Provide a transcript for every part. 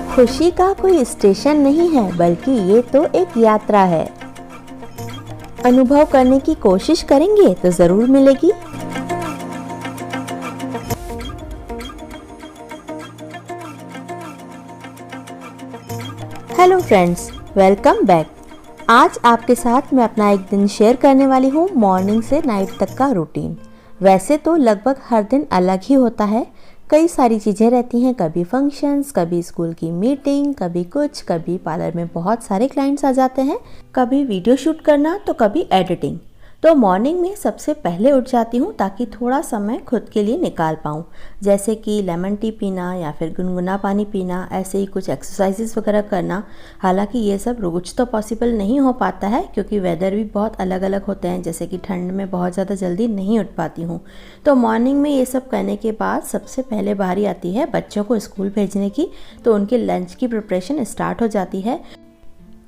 खुशी का कोई स्टेशन नहीं है, बल्कि ये तो एक यात्रा है। अनुभव करने की कोशिश करेंगे तो ज़रूर मिलेगी। Hello friends, welcome back. आज आपके साथ मैं अपना एक दिन शेयर करने वाली हूँ, मॉर्निंग से नाइट तक का रूटीन। वैसे तो लगभग हर दिन अलग ही होता है, कई सारी चीज़ें रहती हैं, कभी फंक्शंस, कभी स्कूल की मीटिंग, कभी कुछ, कभी पार्लर में बहुत सारे क्लाइंट्स आ जाते हैं, कभी वीडियो शूट करना तो कभी एडिटिंग। तो मॉर्निंग में सबसे पहले उठ जाती हूँ ताकि थोड़ा समय खुद के लिए निकाल पाऊँ, जैसे कि लेमन टी पीना या फिर गुनगुना पानी पीना, ऐसे ही कुछ एक्सरसाइजेस वगैरह करना। हालांकि ये सब रोज तो पॉसिबल नहीं हो पाता है क्योंकि वेदर भी बहुत अलग अलग होते हैं, जैसे कि ठंड में बहुत ज़्यादा जल्दी नहीं उठ पाती हूँ। तो मॉर्निंग में ये सब करने के बाद सबसे पहले बारी आती है बच्चों को स्कूल भेजने की, तो उनके लंच की प्रिपरेशन स्टार्ट हो जाती है।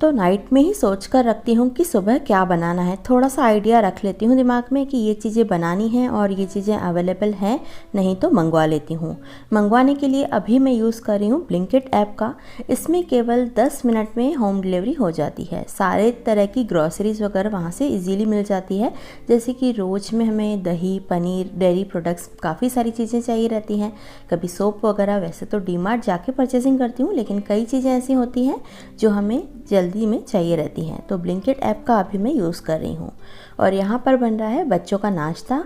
तो नाइट में ही सोच कर रखती हूँ कि सुबह क्या बनाना है, थोड़ा सा आइडिया रख लेती हूँ दिमाग में कि ये चीज़ें बनानी हैं और ये चीज़ें अवेलेबल हैं, नहीं तो मंगवा लेती हूँ। मंगवाने के लिए अभी मैं यूज़ कर रही हूँ ब्लिंकिट ऐप का। इसमें केवल 10 मिनट में होम डिलीवरी हो जाती है। सारे तरह की ग्रॉसरीज़ वगैरह वहाँ से इजीली मिल जाती है, जैसे कि रोज़ में हमें दही, पनीर, डेयरी प्रोडक्ट्स, काफ़ी सारी चीज़ें चाहिए रहती हैं। कभी सोप वगैरह, वैसे तो डीमार्ट जाके परचेसिंग करती हूँ, लेकिन कई चीज़ें ऐसी होती हैं जो हमें जल्दी में चाहिए रहती हैं, तो ब्लिंकिट ऐप का अभी मैं यूज़ कर रही हूँ। और यहाँ पर बन रहा है बच्चों का नाश्ता।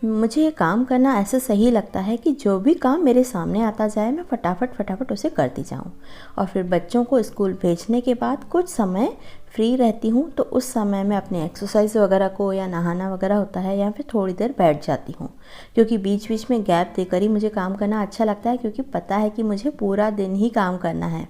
मुझे ये काम करना ऐसे सही लगता है कि जो भी काम मेरे सामने आता जाए मैं फटाफट उसे करती जाऊँ। और फिर बच्चों को स्कूल भेजने के बाद कुछ समय फ्री रहती हूँ, तो उस समय मैं अपने एक्सरसाइज वगैरह को, या नहाना वगैरह होता है, या फिर थोड़ी देर बैठ जाती हूँ, क्योंकि बीच बीच में गैप देकर ही मुझे काम करना अच्छा लगता है, क्योंकि पता है कि मुझे पूरा दिन ही काम करना है।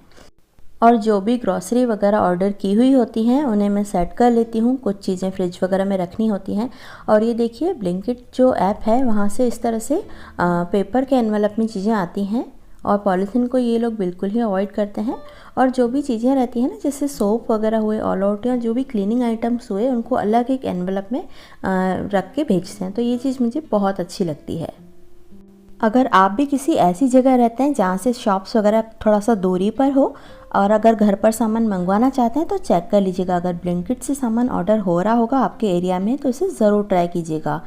और जो भी ग्रॉसरी वगैरह ऑर्डर की हुई होती हैं उन्हें मैं सेट कर लेती हूँ, कुछ चीज़ें फ्रिज वगैरह में रखनी होती हैं। और ये देखिए, ब्लिंकिट जो ऐप है वहाँ से इस तरह से पेपर के एनवलप में चीज़ें आती हैं, और पॉलीथीन को ये लोग बिल्कुल ही अवॉइड करते हैं। और जो भी चीज़ें रहती हैं ना, जैसे सोप वगैरह हुए, ऑल आउट, या जो भी क्लीनिंग आइटम्स हुए, उनको अलग एक एनवलप में रख के भेजते हैं। तो ये चीज़ मुझे बहुत अच्छी लगती है। अगर आप भी किसी ऐसी जगह रहते हैं जहाँ से शॉप्स वगैरह थोड़ा सा दूरी पर हो, और अगर घर पर सामान मंगवाना चाहते हैं, तो चेक कर लीजिएगा। अगर ब्लिंकिट से सामान ऑर्डर हो रहा होगा आपके एरिया में, तो इसे ज़रूर ट्राई कीजिएगा।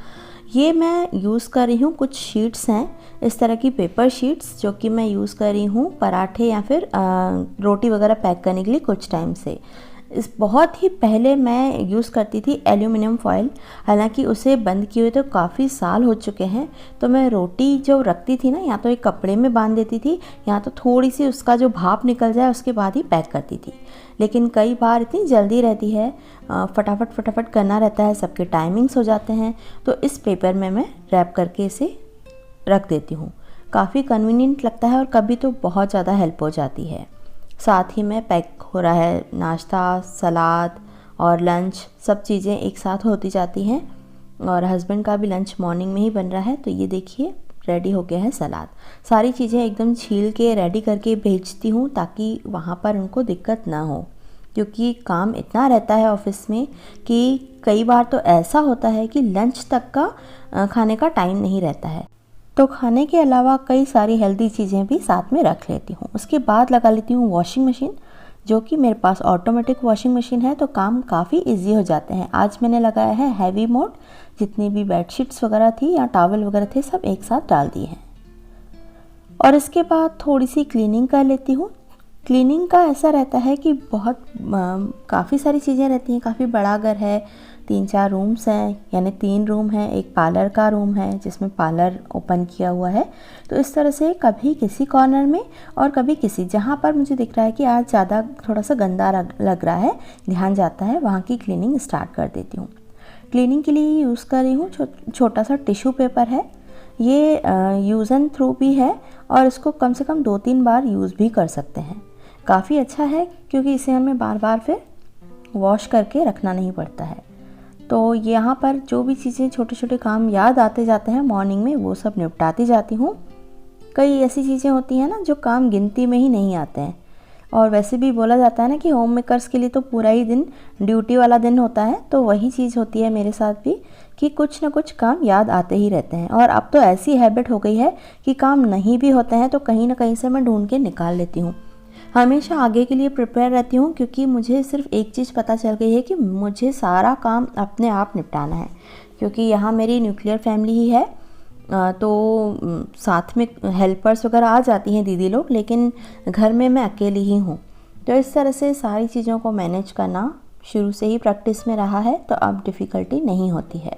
ये मैं यूज़ कर रही हूँ, कुछ शीट्स हैं इस तरह की पेपर शीट्स, जो कि मैं यूज़ कर रही हूँ पराठे या फिर रोटी वगैरह पैक करने के लिए कुछ टाइम से। इस बहुत ही पहले मैं यूज़ करती थी एल्यूमिनियम फॉयल, हालांकि उसे बंद किए हुए तो काफ़ी साल हो चुके हैं। तो मैं रोटी जो रखती थी ना, या तो एक कपड़े में बांध देती थी, या तो थोड़ी सी उसका जो भाप निकल जाए उसके बाद ही पैक करती थी। लेकिन कई बार इतनी जल्दी रहती है, फटाफट करना रहता है, सबके टाइमिंग्स हो जाते हैं, तो इस पेपर में मैं रैप करके इसे रख देती हूँ। काफ़ी कन्वीनियंट लगता है, और कभी तो बहुत ज़्यादा हेल्प हो जाती है। साथ ही में पैक हो रहा है नाश्ता, सलाद और लंच, सब चीज़ें एक साथ होती जाती हैं। और हस्बैंड का भी लंच मॉर्निंग में ही बन रहा है। तो ये देखिए, रेडी हो गया है सलाद। सारी चीज़ें एकदम छील के रेडी करके भेजती हूँ, ताकि वहाँ पर उनको दिक्कत ना हो, क्योंकि काम इतना रहता है ऑफिस में कि कई बार तो ऐसा होता है कि लंच तक का खाने का टाइम नहीं रहता है। तो खाने के अलावा कई सारी हेल्दी चीज़ें भी साथ में रख लेती हूँ। उसके बाद लगा लेती हूँ वॉशिंग मशीन, जो कि मेरे पास ऑटोमेटिक वॉशिंग मशीन है, तो काम काफ़ी इजी हो जाते हैं। आज मैंने लगाया है हैवी मोड, जितनी भी बेडशीट्स वगैरह थी या टॉवल वगैरह थे, सब एक साथ डाल दिए हैं। और इसके बाद थोड़ी सी क्लीनिंग कर लेती हूँ। क्लीनिंग का ऐसा रहता है कि बहुत काफ़ी सारी चीज़ें रहती हैं, काफ़ी बड़ा घर है, 3-4 रूम्स हैं, यानी 3 रूम हैं, एक पार्लर का रूम है जिसमें पार्लर ओपन किया हुआ है। तो इस तरह से कभी किसी कॉर्नर में और कभी किसी, जहाँ पर मुझे दिख रहा है कि आज ज़्यादा थोड़ा सा गंदा लग रहा है, ध्यान जाता है, वहाँ की क्लीनिंग स्टार्ट कर देती हूँ। क्लीनिंग के लिए यूज़ कर रही हूँ छोटा सा टिश्यू पेपर है। ये यूज़ एंड थ्रू भी है, और इसको कम से कम 2-3 बार यूज़ भी कर सकते हैं। काफ़ी अच्छा है, क्योंकि इसे हमें बार बार फिर वॉश करके रखना नहीं पड़ता है। तो यहाँ पर जो भी चीज़ें, छोटे छोटे काम याद आते जाते हैं मॉर्निंग में, वो सब निपटाती जाती हूँ। कई ऐसी चीज़ें होती हैं ना, जो काम गिनती में ही नहीं आते हैं, और वैसे भी बोला जाता है ना कि होम मेकर्स के लिए तो पूरा ही दिन ड्यूटी वाला दिन होता है, तो वही चीज़ होती है मेरे साथ भी कि कुछ ना कुछ काम याद आते ही रहते हैं। और अब तो ऐसी हैबिट हो गई है कि काम नहीं भी होते हैं तो कहीं ना कहीं से मैं ढूंढ के निकाल लेती हूँ। हमेशा आगे के लिए प्रिपेयर रहती हूँ, क्योंकि मुझे सिर्फ एक चीज़ पता चल गई है कि मुझे सारा काम अपने आप निपटाना है। क्योंकि यहाँ मेरी न्यूक्लियर फैमिली ही है, तो साथ में हेल्पर्स वगैरह आ जाती हैं दीदी लोग, लेकिन घर में मैं अकेली ही हूँ। तो इस तरह से सारी चीज़ों को मैनेज करना शुरू से ही प्रैक्टिस में रहा है, तो अब डिफ़िकल्टी नहीं होती है।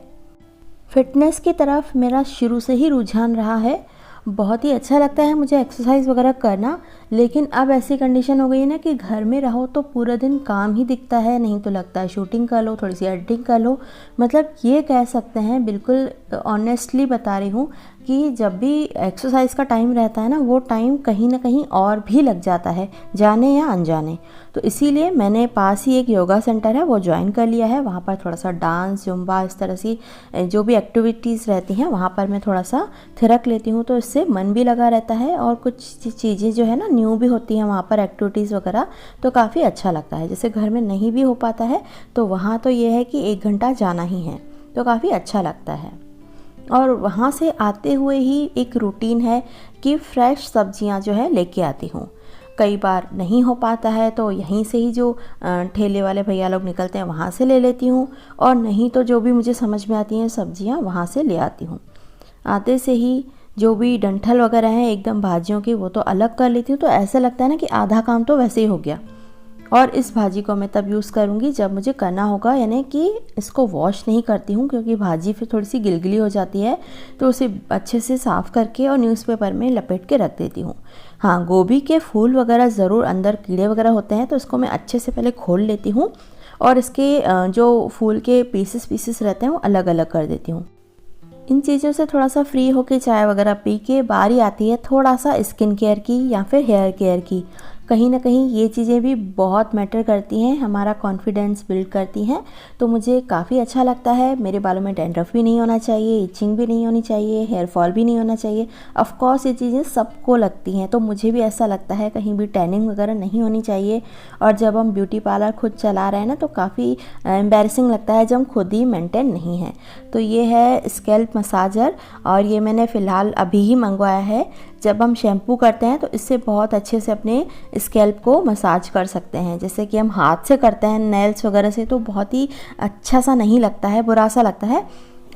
फिटनेस की तरफ मेरा शुरू से ही रुझान रहा है। बहुत ही अच्छा लगता है मुझे एक्सरसाइज वगैरह करना, लेकिन अब ऐसी कंडीशन हो गई है ना कि घर में रहो तो पूरा दिन काम ही दिखता है, नहीं तो लगता है शूटिंग कर लो, थोड़ी सी एडिटिंग कर लो। मतलब ये कह सकते हैं, बिल्कुल ऑनेस्टली बता रही हूँ कि जब भी एक्सरसाइज का टाइम रहता है ना, वो टाइम कहीं ना कहीं और भी लग जाता है, जाने या अनजाने। तो इसीलिए मैंने पास ही एक योगा सेंटर है वो ज्वाइन कर लिया है। वहाँ पर थोड़ा सा डांस, जुम्बा, इस तरह से जो भी एक्टिविटीज़ रहती हैं वहाँ पर मैं थोड़ा सा थिरक लेती हूँ, तो इससे मन भी लगा रहता है और कुछ चीज़ें जो है ना न्यू भी होती हैं वहाँ पर, एक्टिविटीज़ वगैरह, तो काफ़ी अच्छा लगता है। जैसे घर में नहीं भी हो पाता है तो वहाँ तो ये है कि 1 घंटा जाना ही है, तो काफ़ी अच्छा लगता है। और वहाँ से आते हुए ही एक रूटीन है कि फ्रेश सब्जियाँ जो है लेके आती हूँ। कई बार नहीं हो पाता है तो यहीं से ही जो ठेले वाले भैया लोग निकलते हैं वहाँ से ले लेती हूँ, और नहीं तो जो भी मुझे समझ में आती हैं सब्जियाँ वहाँ से ले आती हूँ। आते से ही जो भी डंठल वगैरह हैं एकदम भाजियों की, वो तो अलग कर लेती हूँ। तो ऐसा लगता है ना कि आधा काम तो वैसे ही हो गया। और इस भाजी को मैं तब यूज़ करूँगी जब मुझे करना होगा, यानी कि इसको वॉश नहीं करती हूँ क्योंकि भाजी फिर थोड़ी सी गिलगिली हो जाती है, तो उसे अच्छे से साफ़ करके और न्यूज़पेपर में लपेट के रख देती हूँ। हाँ, गोभी के फूल वगैरह ज़रूर अंदर कीड़े वगैरह होते हैं, तो इसको मैं अच्छे से पहले खोल लेती हूँ और इसके जो फूल के पीसेस रहते हैं वो अलग अलग कर देती हूँ। इन चीज़ों से थोड़ा सा फ्री होके चाय वगैरह पी के बारी आती है थोड़ा सा स्किन केयर की या फिर हेयर केयर की। कहीं ना कहीं ये चीज़ें भी बहुत मैटर करती हैं, हमारा कॉन्फिडेंस बिल्ड करती हैं। तो मुझे काफ़ी अच्छा लगता है। मेरे बालों में डैंड्रफ भी नहीं होना चाहिए, इचिंग भी नहीं होनी चाहिए, हेयर फॉल भी नहीं होना चाहिए। ऑफ कोर्स ये चीज़ें सबको लगती हैं, तो मुझे भी ऐसा लगता है कहीं भी टैनिंग वगैरह नहीं होनी चाहिए। और जब हम ब्यूटी पार्लर खुद चला रहे हैं ना, तो काफ़ी एम्बैरेसिंग लगता है जब हम खुद ही मेंटेन नहीं हैं। तो ये है स्कैल्प मसाजर, और ये मैंने फ़िलहाल अभी ही मंगवाया है। जब हम शैम्पू करते हैं तो इससे बहुत अच्छे से अपने स्कैल्प को मसाज कर सकते हैं। जैसे कि हम हाथ से करते हैं नेल्स वगैरह से, तो बहुत ही अच्छा सा नहीं लगता है, बुरा सा लगता है,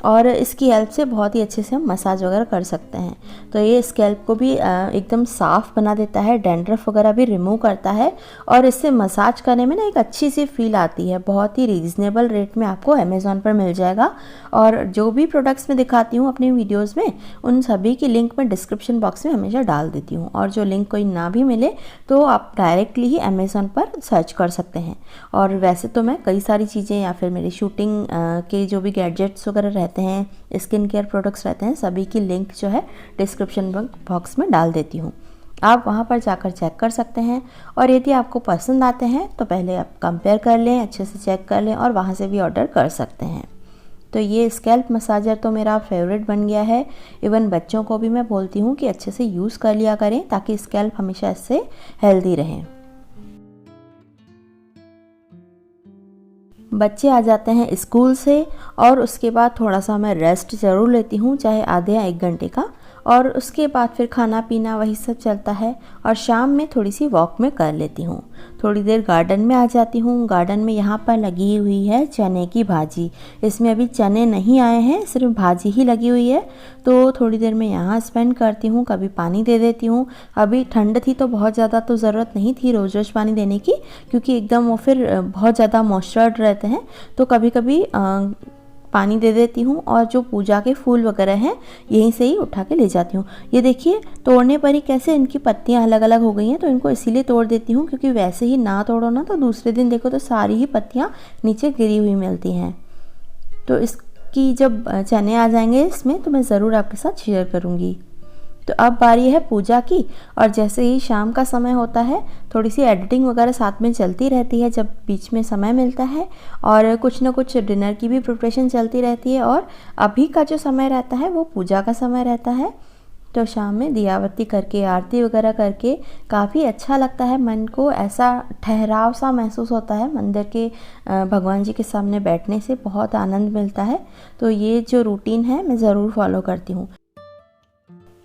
और इसकी हेल्प से बहुत ही अच्छे से हम मसाज वगैरह कर सकते हैं। तो ये स्कैल्प को भी एकदम साफ़ बना देता है, डैंड्रफ वगैरह भी रिमूव करता है, और इससे मसाज करने में ना एक अच्छी सी फील आती है। बहुत ही रीज़नेबल रेट में आपको अमेज़ॉन पर मिल जाएगा। और जो भी प्रोडक्ट्स मैं दिखाती हूँ अपनी वीडियोज़ में, उन सभी की लिंक मैं डिस्क्रिप्शन बॉक्स में हमेशा डाल देती हूँ। और जो लिंक कोई ना भी मिले तो आप डायरेक्टली ही अमेज़ॉन पर सर्च कर सकते हैं। और वैसे तो मैं कई सारी चीज़ें या फिर मेरी शूटिंग के जो भी गैजेट्स वगैरह रहते हैं, स्किन केयर प्रोडक्ट्स रहते हैं, सभी की लिंक जो है डिस्क्रिप्शन बॉक्स में डाल देती हूँ। आप वहाँ पर जाकर चेक कर सकते हैं, और यदि आपको पसंद आते हैं तो पहले आप कंपेयर कर लें, अच्छे से चेक कर लें, और वहाँ से भी ऑर्डर कर सकते हैं। तो ये स्कैल्प मसाजर तो मेरा फेवरेट बन गया है। इवन बच्चों को भी मैं बोलती हूँ कि अच्छे से यूज़ कर लिया करें, ताकि स्कैल्प हमेशा इससे हेल्दी रहे। बच्चे आ जाते हैं स्कूल से, और उसके बाद थोड़ा सा मैं रेस्ट ज़रूर लेती हूँ, चाहे आधे या 1 घंटे का। और उसके बाद फिर खाना पीना वही सब चलता है, और शाम में थोड़ी सी वॉक में कर लेती हूँ। थोड़ी देर गार्डन में आ जाती हूँ। गार्डन में यहाँ पर लगी हुई है चने की भाजी। इसमें अभी चने नहीं आए हैं, सिर्फ भाजी ही लगी हुई है। तो थोड़ी देर में यहाँ स्पेंड करती हूँ, कभी पानी दे देती हूँ। अभी ठंड थी तो बहुत ज़्यादा तो ज़रूरत नहीं थी रोज़ रोज़ पानी देने की, क्योंकि एकदम वो फिर बहुत ज़्यादा मॉइस्चर्ड रहते हैं। तो कभी कभी पानी दे देती हूँ, और जो पूजा के फूल वगैरह हैं यहीं से ही उठा के ले जाती हूँ। ये देखिए, तोड़ने पर ही कैसे इनकी पत्तियाँ अलग अलग हो गई हैं, तो इनको इसीलिए तोड़ देती हूँ, क्योंकि वैसे ही ना तोड़ो ना तो दूसरे दिन देखो तो सारी ही पत्तियाँ नीचे गिरी हुई मिलती हैं। तो इसकी जब चने आ जाएंगे इसमें, तो मैं ज़रूर आपके साथ शेयर करूँगी। तो अब बारी है पूजा की, और जैसे ही शाम का समय होता है, थोड़ी सी एडिटिंग वगैरह साथ में चलती रहती है जब बीच में समय मिलता है, और कुछ ना कुछ डिनर की भी प्रिपरेशन चलती रहती है। और अभी का जो समय रहता है वो पूजा का समय रहता है। तो शाम में दिया बत्ती करके आरती वगैरह करके काफ़ी अच्छा लगता है, मन को ऐसा ठहराव सा महसूस होता है। मंदिर के भगवान जी के सामने बैठने से बहुत आनंद मिलता है। तो ये जो रूटीन है मैं ज़रूर फॉलो करती हूँ।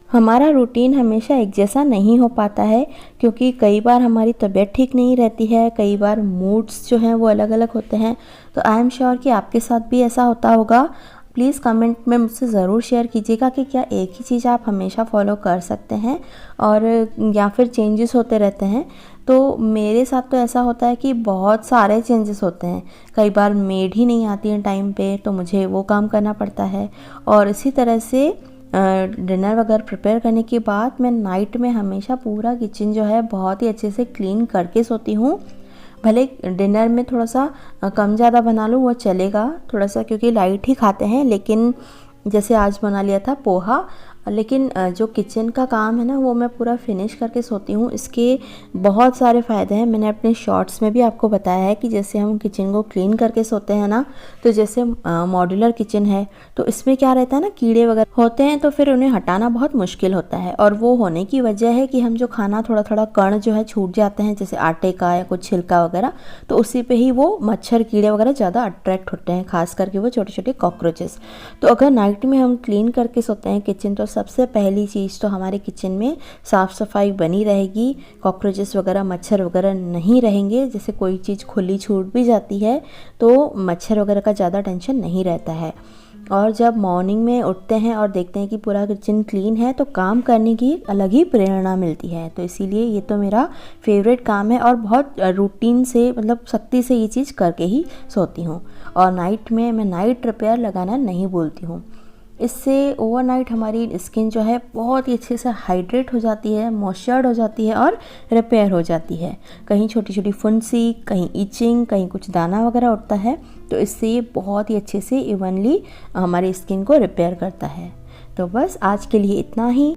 हमारा रूटीन हमेशा एक जैसा नहीं हो पाता है, क्योंकि कई बार हमारी तबीयत ठीक नहीं रहती है, कई बार मूड्स जो हैं वो अलग अलग होते हैं। तो आई एम श्योर कि आपके साथ भी ऐसा होता होगा। प्लीज़ कमेंट में मुझसे ज़रूर शेयर कीजिएगा कि क्या एक ही चीज़ आप हमेशा फॉलो कर सकते हैं और या फिर चेंजेस होते रहते हैं। तो मेरे साथ तो ऐसा होता है कि बहुत सारे चेंजेस होते हैं। कई बार मेड ही नहीं आती है टाइम पे, तो मुझे वो काम करना पड़ता है। और इसी तरह से डिनर वगैरह प्रिपेयर करने के बाद मैं नाइट में हमेशा पूरा किचन जो है बहुत ही अच्छे से क्लीन करके सोती हूँ। भले डिनर में थोड़ा सा कम ज़्यादा बना लूँ वो चलेगा थोड़ा सा, क्योंकि लाइट ही खाते हैं। लेकिन जैसे आज बना लिया था पोहा, लेकिन जो किचन का काम है ना वो मैं पूरा फिनिश करके सोती हूँ। इसके बहुत सारे फ़ायदे हैं। मैंने अपने शॉर्ट्स में भी आपको बताया है कि जैसे हम किचन को क्लीन करके सोते हैं ना, तो जैसे मॉड्यूलर किचन है तो इसमें क्या रहता है ना, कीड़े वगैरह होते हैं तो फिर उन्हें हटाना बहुत मुश्किल होता है। और वो होने की वजह है कि हम जो खाना थोड़ा थोड़ा कण जो है छूट जाते हैं, जैसे आटे का या कुछ छिलका वगैरह, तो उसी पे ही वो मच्छर कीड़े वगैरह ज़्यादा अट्रैक्ट होते हैं, खास करके वो छोटे छोटे कॉकरोचेस। तो अगर नाइट में हम क्लीन करके सोते हैं किचन, तो सबसे पहली चीज़ तो हमारे किचन में साफ़ सफाई बनी रहेगी, कॉकरोचेस वगैरह मच्छर वगैरह नहीं रहेंगे। जैसे कोई चीज़ खुली छूट भी जाती है तो मच्छर वगैरह का ज़्यादा टेंशन नहीं रहता है। और जब मॉर्निंग में उठते हैं और देखते हैं कि पूरा किचन क्लीन है तो काम करने की अलग ही प्रेरणा मिलती है। तो इसीलिए ये तो मेरा फेवरेट काम है और बहुत रूटीन से, मतलब सख्ती से ये चीज़ करके ही सोती हूँ। और नाइट में मैं नाइट रिपेयर लगाना नहीं भूलती हूँ। इससे ओवरनाइट हमारी स्किन जो है बहुत ही अच्छे से हाइड्रेट हो जाती है, मॉइस्चर्ड हो जाती है और रिपेयर हो जाती है। कहीं छोटी छोटी फुंसी, कहीं इचिंग, कहीं कुछ दाना वगैरह उठता है, तो इससे ये बहुत ही अच्छे से इवनली हमारी स्किन को रिपेयर करता है। तो बस आज के लिए इतना ही।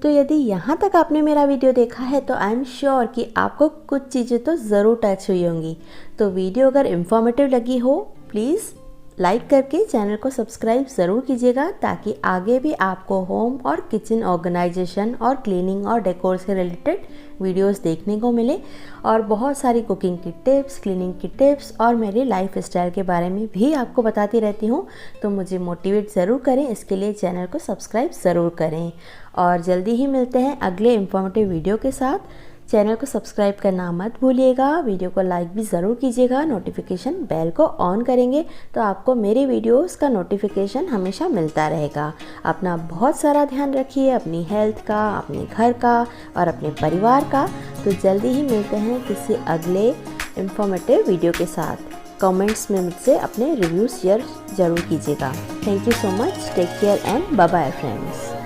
तो यदि यहाँ तक आपने मेरा वीडियो देखा है तो आई एम श्योर कि आपको कुछ चीज़ें तो ज़रूर टच हुई होंगी। तो वीडियो अगर इन्फॉर्मेटिव लगी हो प्लीज़ लाइक करके चैनल को सब्सक्राइब ज़रूर कीजिएगा, ताकि आगे भी आपको होम और किचन ऑर्गेनाइजेशन और क्लीनिंग और डेकोर से रिलेटेड वीडियोस देखने को मिले। और बहुत सारी कुकिंग की टिप्स, क्लीनिंग की टिप्स और मेरी लाइफ स्टाइल के बारे में भी आपको बताती रहती हूँ। तो मुझे मोटिवेट ज़रूर करें, इसके लिए चैनल को सब्सक्राइब ज़रूर करें। और जल्दी ही मिलते हैं अगले इन्फॉर्मेटिव वीडियो के साथ। चैनल को सब्सक्राइब करना मत भूलिएगा, वीडियो को लाइक भी ज़रूर कीजिएगा, नोटिफिकेशन बेल को ऑन करेंगे तो आपको मेरी वीडियोस का नोटिफिकेशन हमेशा मिलता रहेगा। अपना बहुत सारा ध्यान रखिए, अपनी हेल्थ का, अपने घर का और अपने परिवार का। तो जल्दी ही मिलते हैं किसी अगले इन्फॉर्मेटिव वीडियो के साथ। कमेंट्स में मुझसे अपने रिव्यूज़ शेयर ज़रूर कीजिएगा। Thank you so much, take care and bye bye friends.